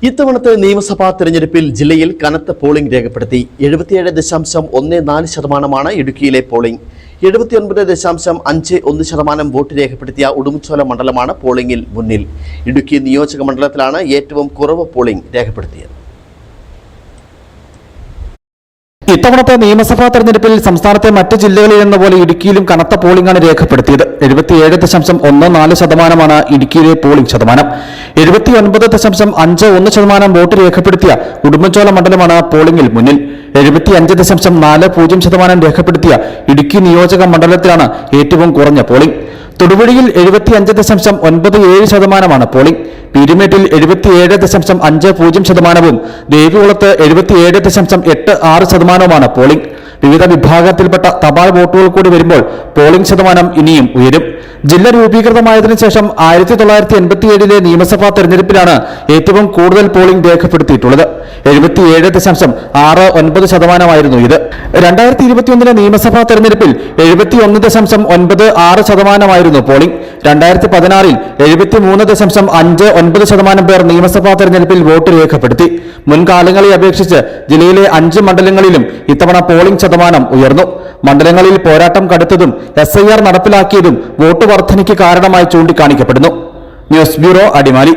ഇത്തവണത്തെ നിയമസഭാ തെരഞ്ഞെടുപ്പിൽ ജില്ലയിൽ കനത്ത പോളിംഗ് രേഖപ്പെടുത്തി. 77.14% ഇടുക്കിയിലെ പോളിംഗ്. 79.51% വോട്ട് രേഖപ്പെടുത്തിയ ഉടുമ്പൻചോല മണ്ഡലമാണ് പോളിംഗിൽ മുന്നിൽ. ഇടുക്കി നിയോജക മണ്ഡലത്തിലാണ് ഏറ്റവും കുറവ് പോളിംഗ് രേഖപ്പെടുത്തിയത്. ഇത്തവണത്തെ നിയമസഭാ തെരഞ്ഞെടുപ്പിൽ സംസ്ഥാനത്തെ മറ്റ് ജില്ലകളിൽ എന്ന പോലെ ഇടുക്കിയിലും കനത്ത പോളിംഗാണ് രേഖപ്പെടുത്തിയത്. 77.14% ഇടുക്കിയിലെ പോളിംഗ് ശതമാനം. 79.51% വോട്ട് രേഖപ്പെടുത്തിയ ഉടുമ്പൻചോല മണ്ഡലമാണ് പോളിംഗിൽ മുന്നിൽ. 75.40% രേഖപ്പെടുത്തിയ ഇടുക്കി നിയോജക മണ്ഡലത്തിലാണ് ഏറ്റവും കുറഞ്ഞ പോളിംഗ്. തൊടുപുഴയിൽ 75.97% പോളിംഗ്. പീരുമേട്ടിൽ 77.50%, ദേവികുളത്ത് 77.86% പോളിംഗ്. വിവിധ വിഭാഗത്തിൽപ്പെട്ട തപാൽ വോട്ടുകൾ കൂടി വരുമ്പോൾ പോളിംഗ് ശതമാനം ഇനിയും ഉയരും. ജില്ല രൂപീകൃതമായതിനു ശേഷം 1987 നിയമസഭാ തെരഞ്ഞെടുപ്പിലാണ് ഏറ്റവും കൂടുതൽ പോളിംഗ് രേഖപ്പെടുത്തിയിട്ടുള്ളത്. 77.69% ഇത്. 2021 നിയമസഭാ തെരഞ്ഞെടുപ്പിൽ 71.96% പോളിംഗ്. 2016 73.59% പേർ നിയമസഭാ തെരഞ്ഞെടുപ്പിൽ വോട്ട് രേഖപ്പെടുത്തി. മുൻകാലങ്ങളെ അപേക്ഷിച്ച് ജില്ലയിലെ 5 മണ്ഡലങ്ങളിലും ഇത്തവണ പോളിംഗ് ശതമാനം ഉയർന്നു. മണ്ഡലങ്ങളിൽ പോരാട്ടം കടുത്തതും SIR നടപ്പിലാക്കിയതും വോട്ട് വർധനയ്ക്ക് കാരണമായി ചൂണ്ടിക്കാണിക്കപ്പെടുന്നു. News bureau, Adimali.